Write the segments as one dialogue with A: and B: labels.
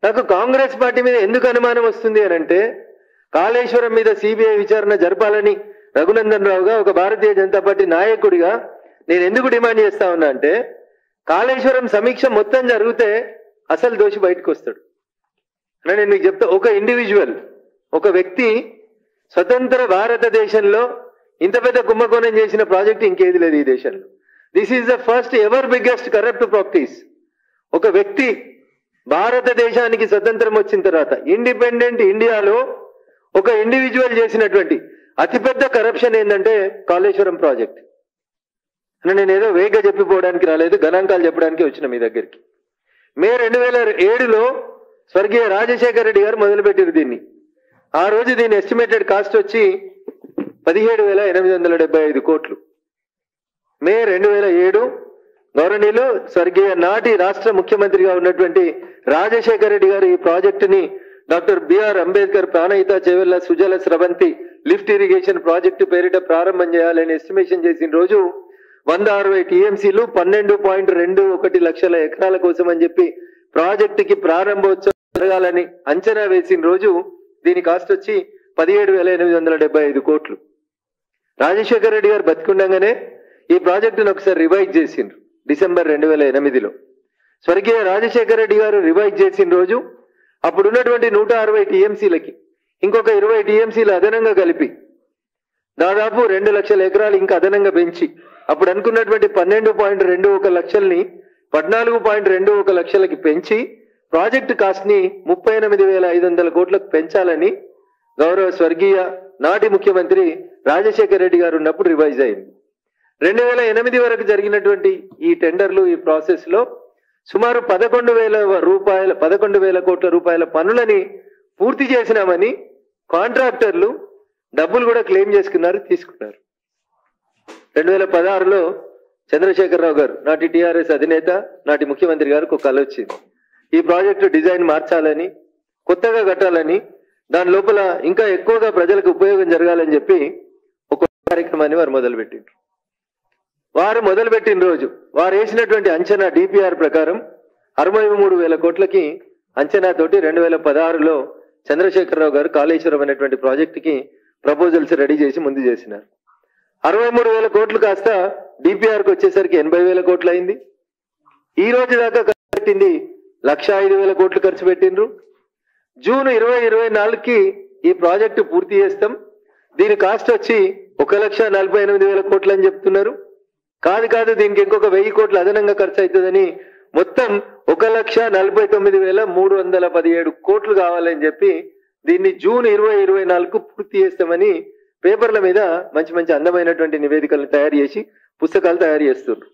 A: నాకు కాంగ్రెస్ పార్టీ మీద ఎందుకు అనుమానం వస్తుంది అని అంటే, కాళేశ్వరం మీద సిబిఐ విచారణ జరపాలని రఘునందన్ రావుగా ఒక భారతీయ జనతా పార్టీ నాయకుడిగా నేను ఎందుకు డిమాండ్ చేస్తా ఉన్నా అంటే, కాళేశ్వరం సమీక్ష మొత్తం జరిగితే అసలు దోషి బయటకు వస్తాడు. నేను మీకు చెప్తా, ఒక ఇండివిజువల్, ఒక వ్యక్తి స్వతంత్ర భారతదేశంలో ఇంత పెద్ద కుంభకోణం చేసిన ప్రాజెక్ట్ ఇంకేది లేదు ఈ దేశంలో. This is the first ever biggest corrupt practice. ఒక వ్యక్తి భారతదేశానికి స్వతంత్రం వచ్చిన తర్వాత ఇండిపెండెంట్ ఇండియాలో ఒక ఇండివిజువల్ చేసినటువంటి అతిపెద్ద కరప్షన్ ఏంటంటే కాళేశ్వరం ప్రాజెక్ట్. నేను ఏదో వేగంగా చెప్పిపోవడానికి రాలేదు, గణాంకాలు చెప్పడానికి వచ్చిన మీ దగ్గరికి. మే 2007లో స్వర్గీయ రాజశేఖర రెడ్డి గారు మొదలుపెట్టారు దీన్ని. ఆ రోజు దీని ఎస్టిమేటెడ్ కాస్ట్ వచ్చి 17,875 కోట్లు. మే 2007 గౌరవనీయులు స్వర్గీయ నాటి రాష్ట్ర ముఖ్యమంత్రిగా ఉన్నటువంటి రాజశేఖర రెడ్డి గారు ఈ ప్రాజెక్టుని doctor BR Ambedkar Pranahita Chevella Sujala Sravanthi lift irrigation project పేరిట ప్రారంభం చేయాలని ఎస్టిమేషన్ చేసిన రోజు 160 టీఎంసీలు 12.21 లక్షల ఎకరాల కోసం అని చెప్పి ప్రాజెక్టుకి ప్రారంభోత్సవం జరగాలని అంచనా వేసిన రోజు దీని కాస్ట్ వచ్చి 17,875 కోట్లు. రాజశేఖర రెడ్డి గారు బతికుండగానే ఈ ప్రాజెక్టును ఒకసారి రివైజ్ చేసిండ్రు డిసెంబర్ 2008లో. స్వర్గీయ రాజశేఖర రెడ్డి గారు రివైజ్ చేసిన రోజు అప్పుడున్నటువంటి 160 టీఎంసీలకి ఇంకొక 20 టీఎంసీలు అదనంగా కలిపి దాదాపు 2 లక్షల ఎకరాలు ఇంకా అదనంగా పెంచి అప్పుడు అనుకున్నటువంటి 12.21 లక్షల్ని 14.21 లక్షలకి పెంచి ప్రాజెక్టు కాస్ట్ ని 38,500 కోట్లకు పెంచాలని గౌరవ స్వర్గీయ నాటి ముఖ్యమంత్రి రాజశేఖర రెడ్డి గారు ఉన్నప్పుడు రివైజ్ అయింది. 2008 వరకు జరిగినటువంటి ఈ టెండర్లు, ఈ ప్రాసెస్ లో సుమారు 11,000 కోట్ల రూపాయల పనులని పూర్తి చేసినామని కాంట్రాక్టర్లు డబ్బులు కూడా క్లెయిమ్ చేసుకున్నారు, తీసుకున్నారు. 2016లో చంద్రశేఖరరావు గారు నాటి టిఆర్ఎస్ అధినేత, నాటి ముఖ్యమంత్రి గారికి ఒక కల వచ్చింది. ఈ ప్రాజెక్టు డిజైన్ మార్చాలని, కొత్తగా కట్టాలని, దాని లోపల ఇంకా ఎక్కువగా ప్రజలకు ఉపయోగం జరగాలని చెప్పి ఒక కార్యక్రమాన్ని వారు మొదలుపెట్టిండ్రు. వారు మొదలుపెట్టిన రోజు వారు వేసినటువంటి అంచనా డిపిఆర్ ప్రకారం 63,000 కోట్లకి అంచనాతోటి 2016లో చంద్రశేఖరరావు గారు కాళేశ్వరం అనేటువంటి ప్రాజెక్టుకి ప్రపోజల్స్ రెడీ చేసి ముందు చేసినారు. 63,000 కోట్లు కాస్త డిపిఆర్కి వచ్చేసరికి 80,000 కోట్లు అయింది. ఈ రోజు దాకా ఖర్చు పెట్టింది 105,000 కోట్లు ఖర్చు పెట్టిండ్రు. జూన్ 2024కి ఈ ప్రాజెక్టు పూర్తి చేస్తాం, దీని కాస్ట్ వచ్చి 1,48,000 కోట్లు అని చెప్తున్నారు. కాదు దీనికి ఇంకొక 1,000 కోట్లు అదనంగా ఖర్చు అవుతుందని మొత్తం 1,49,317 కోట్లు కావాలని చెప్పి దీన్ని జూన్ 2024కు పూర్తి చేస్తామని పేపర్ల మీద మంచి మంచి అందమైనటువంటి నివేదికలను తయారు చేసి పుస్తకాలు తయారు చేస్తున్నారు.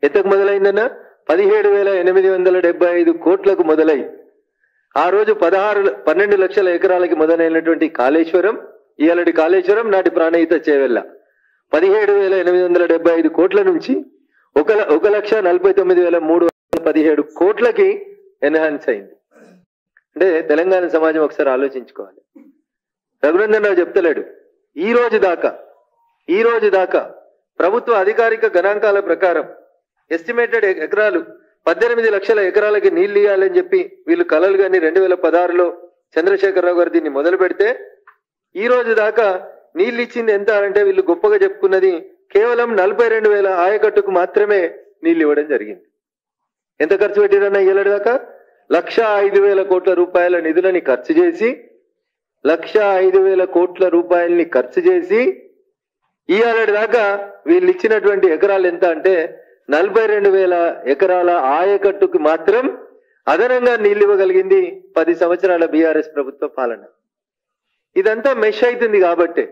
A: ఎంతకు మొదలైందన్న 17,875 కోట్లకు మొదలై ఆ రోజు 12 లక్షల ఎకరాలకి మొదలైనటువంటి కాళేశ్వరం, ఇయాలటి కాళేశ్వరం, నాటి ప్రాణహిత చేవెళ్ల 17,875 కోట్ల నుంచి 1,49,317 కోట్లకి ఎన్హాన్స్ అయింది. అంటే తెలంగాణ సమాజం ఒకసారి ఆలోచించుకోవాలి. రఘునందన్ రావు చెప్తలేడు, ఈ రోజు దాకా ప్రభుత్వ అధికారిక గణాంకాల ప్రకారం ఎస్టిమేటెడ్ ఎకరాలు 18 లక్షల ఎకరాలకి నీళ్లు ఇవ్వాలని చెప్పి వీళ్ళు కలలు కానీ 2016లో చంద్రశేఖరరావు గారు దీన్ని మొదలు పెడితే ఈ రోజు దాకా నీళ్ళు ఇచ్చింది ఎంత అంటే వీళ్ళు గొప్పగా చెప్పుకున్నది కేవలం 42,000 ఆయకట్టుకు మాత్రమే నీళ్లు ఇవ్వడం జరిగింది. ఎంత ఖర్చు పెట్టిరన్నా ఇయ్యలేడు దాకా 105,000 కోట్ల రూపాయల నిధులని ఖర్చు చేసి 105,000 కోట్ల రూపాయలని ఖర్చు చేసి ఇయ్యాలటి దాకా వీళ్ళు ఇచ్చినటువంటి ఎకరాలు ఎంత అంటే 42,000 ఎకరాల ఆయకట్టుకు మాత్రం అదనంగా నీళ్లు ఇవ్వగలిగింది 10 సంవత్సరాల బీఆర్ఎస్ ప్రభుత్వ పాలన. ఇదంతా మెష్ అవుతుంది కాబట్టి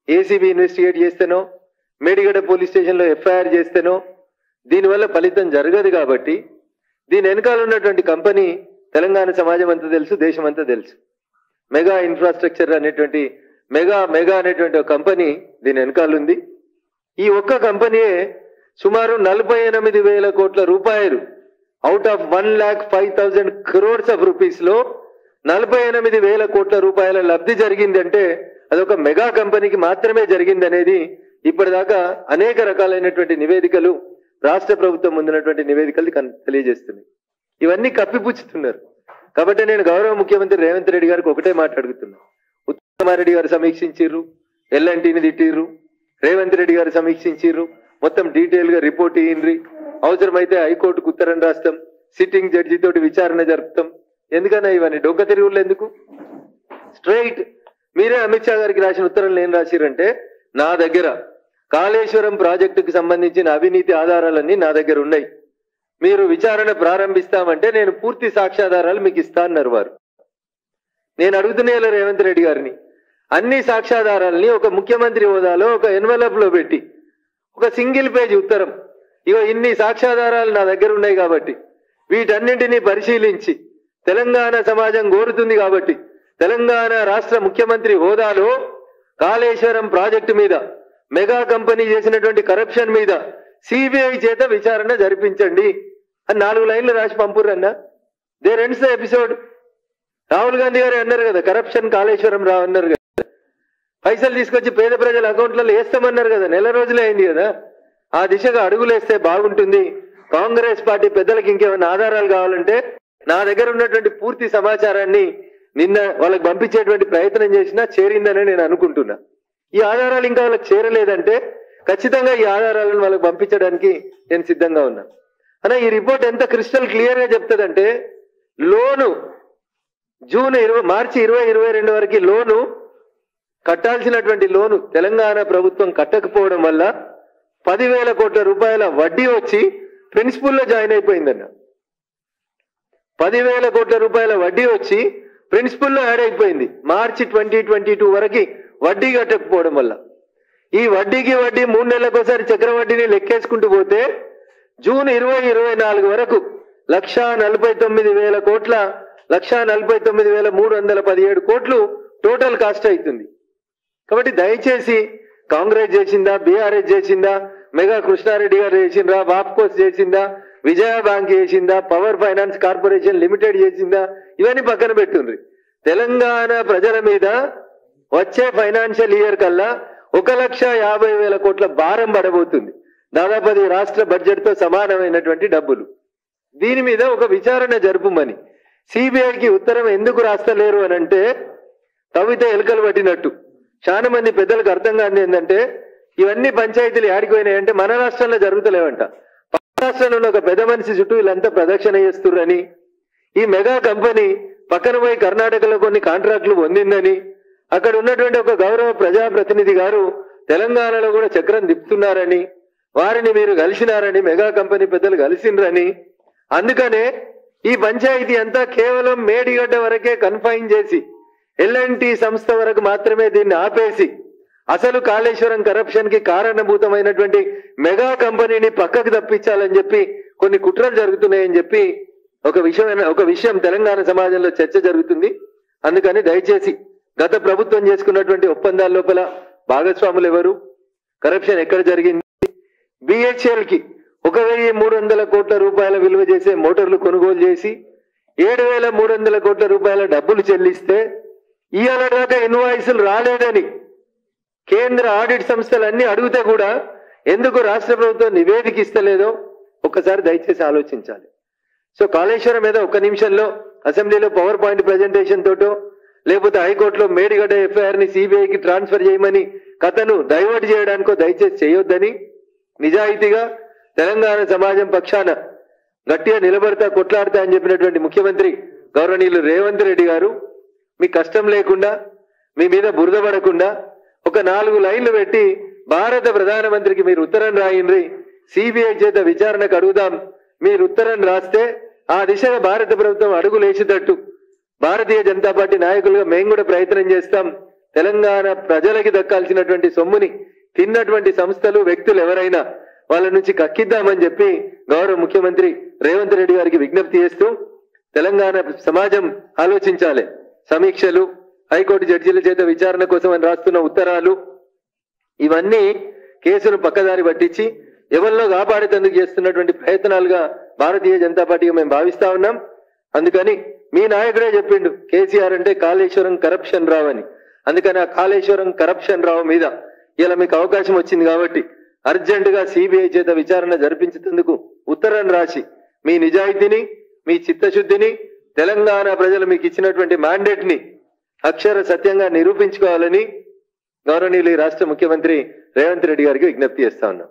A: ఏసీబీ ఇన్వెస్టిగేట్ చేస్తేనో, మేడిగడ్డ పోలీస్ స్టేషన్లో ఎఫ్ఐఆర్ చేస్తేనో దీనివల్ల ఫలితం జరగదు. కాబట్టి దీని వెనకాల ఉన్నటువంటి కంపెనీ తెలంగాణ సమాజం అంతా తెలుసు, దేశం అంతా తెలుసు. మెగా ఇన్ఫ్రాస్ట్రక్చర్ అనేటువంటి మెగా అనేటువంటి ఒక కంపెనీ దీని వెనకాల ఉంది. ఈ ఒక్క కంపెనీయే సుమారు 48,000 కోట్ల రూపాయలు out of 1,05,000 crores of rupees లో 48,000 కోట్ల రూపాయల లబ్ధి జరిగిందంటే అదొక మెగా కంపెనీకి మాత్రమే జరిగింది అనేది ఇప్పటిదాకా అనేక రకాలైనటువంటి నివేదికలు, రాష్ట్ర ప్రభుత్వం ముందున్నటువంటి నివేదికలు తెలియజేస్తున్నాయి. ఇవన్నీ కప్పిపుచ్చుతున్నారు. కాబట్టి నేను గౌరవ ముఖ్యమంత్రి రేవంత్ రెడ్డి గారికి ఒకటే మాట్లాడుతున్నా. ఉత్తమారెడ్డి గారు సమీక్షించిర్రు, ఎల్ఎన్టీని తిట్టిర్రు, రేవంత్ రెడ్డి గారు సమీక్షించిర్రు, మొత్తం డీటెయిల్ గా రిపోర్ట్ ఇయ్యండి, అవసరమైతే హైకోర్టుకు ఉత్తరం రాస్తాం, సిట్టింగ్ జడ్జి తోటి విచారణ జరుపుతాం. ఎందుకన్నా ఇవన్నీ డొక్క తిరుగుళ్ళు ఎందుకు? స్ట్రైట్ మీరే అమిత్ షా గారికి రాసిన ఉత్తరంలో ఏం రాసిరంటే, నా దగ్గర కాళేశ్వరం ప్రాజెక్టుకు సంబంధించిన అవినీతి ఆధారాలన్నీ నా దగ్గర ఉన్నాయి, మీరు విచారణ ప్రారంభిస్తామంటే నేను పూర్తి సాక్ష్యాధారాలు మీకు ఇస్తా అన్నారు వారు. నేను అడుగుతున్నా రేవంత్ రెడ్డి గారిని, అన్ని సాక్ష్యాధారాలని ఒక ముఖ్యమంత్రి హోదాలో ఒక ఎన్వలప్ లో పెట్టి ఒక సింగిల్ పేజ్ ఉత్తరం, ఇగో ఇన్ని సాక్ష్యాధారాలు నా దగ్గర ఉన్నాయి కాబట్టి వీటన్నింటినీ పరిశీలించి తెలంగాణ సమాజం కోరుతుంది కాబట్టి తెలంగాణ రాష్ట్ర ముఖ్యమంత్రి హోదాలో కాళేశ్వరం ప్రాజెక్టు మీద, మెగా కంపెనీ చేసినటువంటి కరప్షన్ మీద సిబిఐ చేత విచారణ జరిపించండి అని 4 లైన్లు రాసి పంపుర్రన్నా. There ends the episode. Rahul Gandhi గారు అన్నారు కదా, కరప్షన్ కాళేశ్వరం రావు అన్నారు కదా, పైసలు తీసుకొచ్చి పేద ప్రజల అకౌంట్లలో వేస్తామన్నారు కదా, నెల రోజులే అయింది కదా. ఆ దిశగా అడుగులేస్తే బాగుంటుంది. కాంగ్రెస్ పార్టీ పెద్దలకు ఇంకేమైనా ఆధారాలు కావాలంటే నా దగ్గర ఉన్నటువంటి పూర్తి సమాచారాన్ని నిన్న వాళ్ళకి పంపించేటువంటి ప్రయత్నం చేసినా చేరిందని నేను అనుకుంటున్నా. ఈ ఆధారాలు ఇంకా వాళ్ళకి చేరలేదంటే ఖచ్చితంగా ఈ ఆధారాలను వాళ్ళకి పంపించడానికి నేను సిద్ధంగా ఉన్నా. అన్నా ఈ రిపోర్ట్ ఎంత క్రిస్టల్ క్లియర్ గా చెప్తుందంటే, లోను మార్చి 2022 వరకు లోను కట్టాల్సినటువంటి లోను తెలంగాణ ప్రభుత్వం కట్టకపోవడం వల్ల 10,000 కోట్ల రూపాయల వడ్డీ వచ్చి ప్రిన్సిపల్లో జాయిన్ అయిపోయిందన్న. 10,000 కోట్ల రూపాయల వడ్డీ వచ్చి ప్రిన్సిపల్లో యాడ్ అయిపోయింది మార్చి 2022 వరకు వడ్డీ కట్టకపోవడం వల్ల. ఈ వడ్డీకి వడ్డీ 3 నెలలకోసారి చక్రవడ్డీని లెక్కేసుకుంటూ పోతే జూన్ 2024 వరకు 1,49,000 కోట్ల 1,49,317 కోట్లు టోటల్ కాస్ట్ అవుతుంది. కాబట్టి దయచేసి కాంగ్రెస్ చేసిందా, బీఆర్ఎస్ చేసిందా, మెగా కృష్ణారెడ్డి గారు చేసిందా, వాప్కోస్ చేసిందా, విజయ బ్యాంక్ చేసిందా, పవర్ ఫైనాన్స్ కార్పొరేషన్ లిమిటెడ్ చేసిందా, ఇవన్నీ పక్కన పెట్టుండ్రి. తెలంగాణ ప్రజల మీద వచ్చే ఫైనాన్షియల్ ఇయర్ కల్లా 1,50,000 కోట్ల భారం పడబోతుంది. దాదాపు అది రాష్ట్ర బడ్జెట్ తో సమానమైనటువంటి డబ్బులు. దీని మీద ఒక విచారణ జరుపుమని సిబిఐకి ఉత్తరం ఎందుకు రాస్తలేరు అని అంటే, తవ్వితే ఎలుకలు పట్టినట్టు. చాలా మంది పెద్దలకు అర్థం కాని ఏంటంటే, ఇవన్నీ పంచాయతీలు ఆడిపోయినాయంటే మన రాష్ట్రంలో జరుగుతలేవంట. పక్క రాష్ట్రంలో ఉన్న ఒక పెద్ద మనిషి చుట్టూ వీళ్ళంతా ప్రదక్షిణ చేస్తుర్రని, ఈ మెగా కంపెనీ పక్కన పోయి కర్ణాటకలో కొన్ని కాంట్రాక్టులు పొందిందని, అక్కడ ఉన్నటువంటి ఒక గౌరవ ప్రజాప్రతినిధి గారు తెలంగాణలో కూడా చక్రం తిప్పుతున్నారని, వారిని మీరు కలిసినారని, మెగా కంపెనీ పెద్దలు కలిసిండ్రని, అందుకనే ఈ పంచాయతీ అంతా కేవలం మేడిగడ్డ వరకే కన్ఫైన్ చేసి ఎల్ఎన్టీ సంస్థ వరకు మాత్రమే దీన్ని ఆపేసి అసలు కాళేశ్వరం కరప్షన్ కి కారణభూతమైనటువంటి మెగా కంపెనీని పక్కకు తప్పించాలని చెప్పి కొన్ని కుట్రలు జరుగుతున్నాయని చెప్పి ఒక విషయం తెలంగాణ సమాజంలో చర్చ జరుగుతుంది. అందుకని దయచేసి గత ప్రభుత్వం చేసుకున్నటువంటి ఒప్పందాల లోపల భాగస్వాములు ఎవరు, కరప్షన్ ఎక్కడ జరిగింది, బిహెచ్ఎల్ కి 1,300 కోట్ల రూపాయల విలువ చేసే మోటార్లు కొనుగోలు చేసి 7,300 కోట్ల రూపాయల డబ్బులు చెల్లిస్తే ఇవాళ దాకా ఇన్వాయిస్లు రాలేదని కేంద్ర ఆడిట్ సంస్థలన్నీ అడిగితే కూడా ఎందుకు రాష్ట్ర ప్రభుత్వం నివేదిక ఇస్తలేదో ఒక్కసారి దయచేసి ఆలోచించాలి. సో కాళేశ్వరం మీద 1 నిమిషంలో అసెంబ్లీలో పవర్ పాయింట్ ప్రజెంటేషన్ తోటో లేకపోతే హైకోర్టులో మేడిగడ్డ ఎఫ్ఐఆర్ ని సిబిఐకి ట్రాన్స్ఫర్ చేయమని కథను డైవర్ట్ చేయడానికో దయచేసి చేయొద్దని, నిజాయితీగా తెలంగాణ సమాజం పక్షాన గట్టిగా నిలబడతా కొట్లాడతా అని చెప్పినటువంటి ముఖ్యమంత్రి గౌరవనీయులు రేవంత్ రెడ్డి గారు మీ కష్టం లేకుండా, మీ మీద బురద పడకుండా ఒక 4 లైన్లు పెట్టి భారత ప్రధానమంత్రికి మీరు ఉత్తరం రాయండి, సిబిఐ చేత విచారణకు అడుగుదాం, మీరు ఉత్తరం రాస్తే ఆ దిశగా భారత ప్రభుత్వం అడుగులేసేటట్టు భారతీయ జనతా పార్టీ నాయకులుగా మేము కూడా ప్రయత్నం చేస్తాం. తెలంగాణ ప్రజలకి దక్కాల్సినటువంటి సొమ్ముని తిన్నటువంటి సంస్థలు, వ్యక్తులు ఎవరైనా వాళ్ళ నుంచి కక్కిద్దామని చెప్పి గౌరవ ముఖ్యమంత్రి రేవంత్ రెడ్డి గారికి విజ్ఞప్తి చేస్తూ, తెలంగాణ సమాజం ఆలోచించాలి. సమీక్షలు, హైకోర్టు జడ్జీల చేత విచారణ కోసం అని రాస్తున్న ఉత్తరాలు, ఇవన్నీ కేసును పక్కదారి పట్టించి ఎవరిలో కాపాడేందుకు చేస్తున్నటువంటి ప్రయత్నాలుగా భారతీయ జనతా పార్టీగా మేము భావిస్తా ఉన్నాం. అందుకని మీ నాయకుడే చెప్పిండు కేసీఆర్ అంటే కాళేశ్వరం కరప్షన్ రావు అని. అందుకని ఆ కాళేశ్వరం కరప్షన్ రావు మీద ఇలా మీకు అవకాశం వచ్చింది కాబట్టి అర్జెంటుగా సిబిఐ చేత విచారణ జరిపించేందుకు ఉత్తరం రాసి మీ నిజాయితీని, మీ చిత్తశుద్ధిని, తెలంగాణ ప్రజలు మీకు ఇచ్చినటువంటి మ్యాండేట్ ని అక్షర సత్యంగా నిరూపించుకోవాలని గౌరవనీయులు రాష్ట్ర ముఖ్యమంత్రి రేవంత్ రెడ్డి గారికి విజ్ఞప్తి చేస్తా ఉన్నాం.